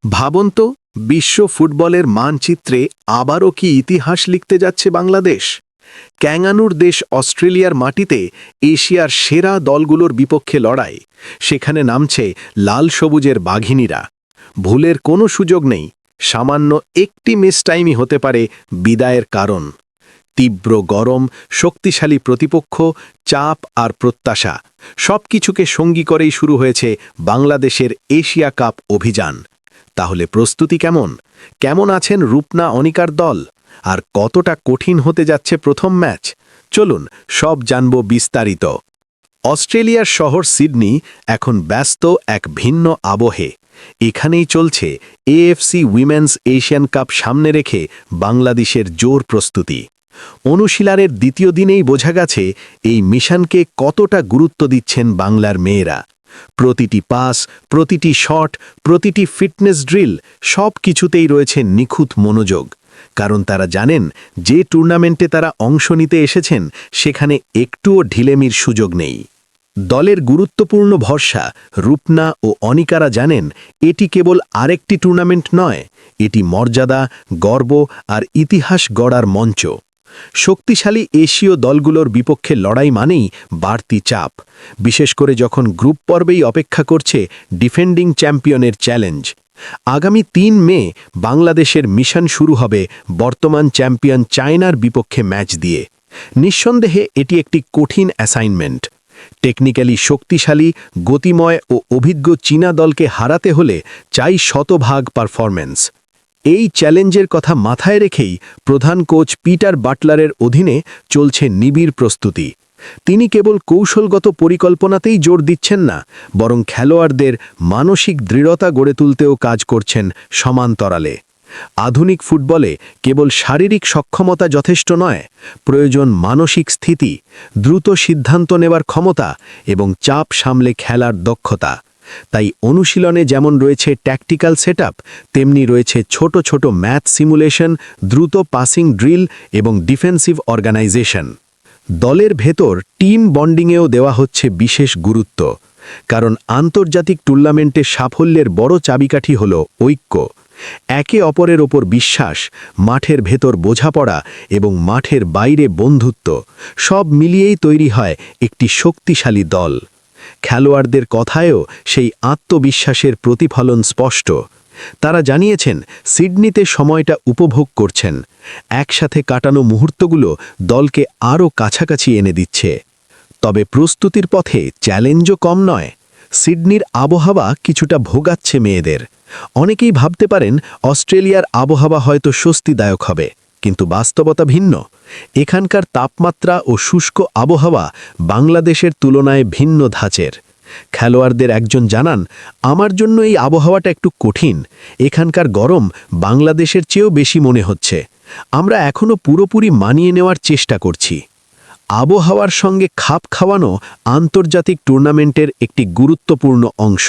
ভাবুন তো, বিশ্ব ফুটবলের মানচিত্রে আবারও কি ইতিহাস লিখতে যাচ্ছে বাংলাদেশ? ক্যাঙ্গানুর দেশ অস্ট্রেলিয়ার মাটিতে এশিয়ার সেরা দলগুলোর বিপক্ষে লড়াই। সেখানে নামছে লাল সবুজের বাঘিনীরা। ভুলের কোনো সুযোগ নেই, সামান্য একটি মিস টাইমই হতে পারে বিদায়ের কারণ। তীব্র গরম, শক্তিশালী প্রতিপক্ষ, চাপ আর প্রত্যাশা সবকিছুকে সঙ্গী করেই শুরু হয়েছে বাংলাদেশের এশিয়া কাপ অভিযান। তাহলে প্রস্তুতি কেমন? কেমন আছেন রূপনা অনিকার দল? আর কতটা কঠিন হতে যাচ্ছে প্রথম ম্যাচ? চলুন সব জানব বিস্তারিত। অস্ট্রেলিয়ার শহর সিডনি এখন ব্যস্ত এক ভিন্ন আবহে। এখানেই চলছে এএফসি উইমেন্স এশিয়ান কাপ সামনে রেখে বাংলাদেশের জোর প্রস্তুতি। অনুশীলনের দ্বিতীয় দিনেই বোঝা গেছে এই মিশনকে কতটা গুরুত্ব দিচ্ছেন বাংলার মেয়েরা। প্রতিটি পাস, প্রতিটি শট, প্রতিটি ফিটনেস ড্রিল সব কিছুতেই রয়েছে নিখুঁত মনোযোগ। কারণ তারা জানেন যে টুর্নামেন্টে তারা অংশ নিতে এসেছেন সেখানে একটুও ঢিলেমির সুযোগ নেই। দলের গুরুত্বপূর্ণ ভরসা রূপনা ও অনিকারা জানেন এটি কেবল আরেকটি টুর্নামেন্ট নয়, এটি মর্যাদা, গর্ব আর ইতিহাস গড়ার মঞ্চ। শক্তিশালী এশীয় দলগুলোর বিপক্ষে লড়াই মানেই বাড়তি চাপ, বিশেষ করে যখন গ্রুপ পর্বেই অপেক্ষা করছে ডিফেন্ডিং চ্যাম্পিয়নের চ্যালেঞ্জ। আগামী ৩ মে বাংলাদেশের মিশন শুরু হবে বর্তমান চ্যাম্পিয়ন চায়নার বিপক্ষে ম্যাচ দিয়ে। নিঃসন্দেহে এটি একটি কঠিন অ্যাসাইনমেন্ট। টেকনিক্যালি শক্তিশালী, গতিময় ও অভিজ্ঞ চীনা দলকে হারাতে হলে চাই শতভাগ পারফরম্যান্স। এই চ্যালেঞ্জের কথা মাথায় রেখেই প্রধান কোচ পিটার বাটলারের অধীনে চলছে নিবিড় প্রস্তুতি। তিনি কেবল কৌশলগত পরিকল্পনাতেই জোর দিচ্ছেন না, বরং খেলোয়াড়দের মানসিক দৃঢ়তা গড়ে তুলতেও কাজ করছেন সমান্তরালে। আধুনিক ফুটবলে কেবল শারীরিক সক্ষমতা যথেষ্ট নয়, প্রয়োজন মানসিক স্থিতি, দ্রুত সিদ্ধান্ত নেওয়ার ক্ষমতা এবং চাপ সামলে খেলার দক্ষতা। তাই অনুশীলনে যেমন রয়েছে ট্যাকটিক্যাল সেটআপ, তেমনি রয়েছে ছোট ছোট ম্যাথ সিমুলেশন, দ্রুত পাসিং ড্রিল এবং ডিফেন্সিভ অর্গানাইজেশন। দলের ভেতর টিম বন্ডিংয়েও দেওয়া হচ্ছে বিশেষ গুরুত্ব, কারণ আন্তর্জাতিক টুর্নামেন্টে সাফল্যের বড় চাবিকাঠি হল ঐক্য। একে অপরের ওপর বিশ্বাস, মাঠের ভেতর বোঝাপড়া এবং মাঠের বাইরে বন্ধুত্ব সব মিলিয়েই তৈরি হয় একটি শক্তিশালী দল। খেলোয়াড়দের কথায়ও সেই আত্মবিশ্বাসের প্রতিফলন স্পষ্ট। তারা জানিয়েছেন সিডনিতে সময়টা উপভোগ করছেন। একসাথে কাটানো মুহূর্তগুলো দলকে আরও কাছাকাছি এনে দিচ্ছে। তবে প্রস্তুতির পথে চ্যালেঞ্জও কম নয়। সিডনির আবহাওয়া কিছুটা ভোগাচ্ছে মেয়েদের। অনেকেই ভাবতে পারেন অস্ট্রেলিয়ার আবহাওয়া হয়তো স্বস্তিদায়ক হবে, কিন্তু বাস্তবতা ভিন্ন। এখানকার তাপমাত্রা ও শুষ্ক আবহাওয়া বাংলাদেশের তুলনায় ভিন্ন ধাঁচের। খেলোয়াড়দের একজন জানান, আমার জন্য এই আবহাওয়াটা একটু কঠিন। এখানকার গরম বাংলাদেশের চেয়েও বেশি মনে হচ্ছে। আমরা এখনও পুরোপুরি মানিয়ে নেওয়ার চেষ্টা করছি। আবহাওয়ার সঙ্গে খাপ খাওয়ানো আন্তর্জাতিক টুর্নামেন্টের একটি গুরুত্বপূর্ণ অংশ।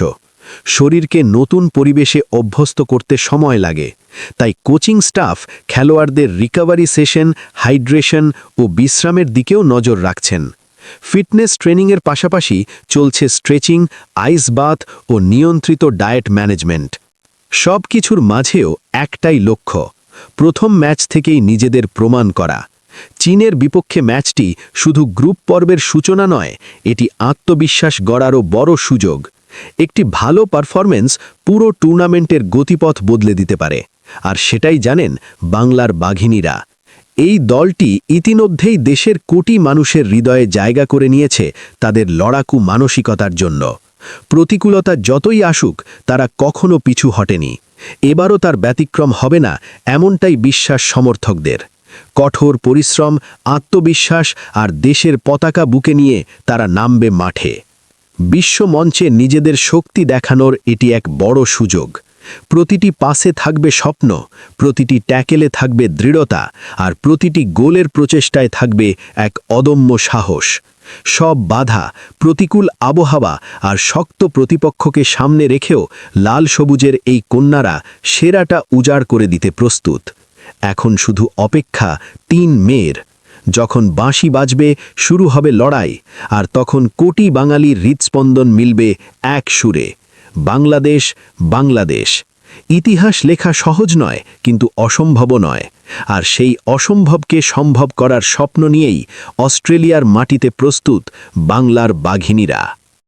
শরীরকে নতুন পরিবেশে অভ্যস্ত করতে সময় লাগে, তাই কোচিং স্টাফ খেলোয়াড়দের রিকভারি সেশন, হাইড্রেশন ও বিশ্রামের দিকেও নজর রাখছেন। ফিটনেস ট্রেনিংয়ের পাশাপাশি চলছে স্ট্রেচিং, আইস বাথ ও নিয়ন্ত্রিত ডায়েট ম্যানেজমেন্ট। সব কিছুর মাঝেও একটাই লক্ষ্য, প্রথম ম্যাচ থেকেই নিজেদের প্রমাণ করা। চীনের বিপক্ষে ম্যাচটি শুধু গ্রুপ পর্বের সূচনা নয়, এটি আত্মবিশ্বাস গড়ারও বড় সুযোগ। একটি ভালো পারফরম্যান্স পুরো টুর্নামেন্টের গতিপথ বদলে দিতে পারে, আর সেটাই জানেন বাংলার বাঘিনীরা। এই দলটি ইতিমধ্যেই দেশের কোটি মানুষের হৃদয়ে জায়গা করে নিয়েছে তাদের লড়াকু মানসিকতার জন্য। প্রতিকূলতা যতই আসুক, তারা কখনো পিছু হটেনি। এবারও তার ব্যতিক্রম হবে না, এমনটাই বিশ্বাস সমর্থকদের। কঠোর পরিশ্রম, আত্মবিশ্বাস আর দেশের পতাকা বুকে নিয়ে তারা নামবে মাঠে। বিশ্ব মঞ্চে নিজেদের শক্তি দেখানোর এটি এক বড় সুযোগ। প্রতিটি পাসে থাকবে স্বপ্ন, প্রতিটি ট্যাকেলে থাকবে দৃঢ়তা, আর প্রতিটি গোলের প্রচেষ্টায় থাকবে এক অদম্য সাহস। সব বাধা, প্রতিকূল আবহাওয়া আর শক্ত প্রতিপক্ষকে সামনে রেখেও লাল সবুজের এই কন্যারা সেরাটা উজাড় করে দিতে প্রস্তুত। এখন শুধু অপেক্ষা ৩ মের, যখন বাঁশি বাজবে, শুরু হবে লড়াই, আর তখন কোটি বাঙালির হৃদস্পন্দন মিলবে এক সুরে, বাংলাদেশ, বাংলাদেশ। ইতিহাস লেখা সহজ নয়, কিন্তু অসম্ভবও নয়। আর সেই অসম্ভবকে সম্ভব করার স্বপ্ন নিয়েই অস্ট্রেলিয়ার মাটিতে প্রস্তুত বাংলার বাঘিনীরা।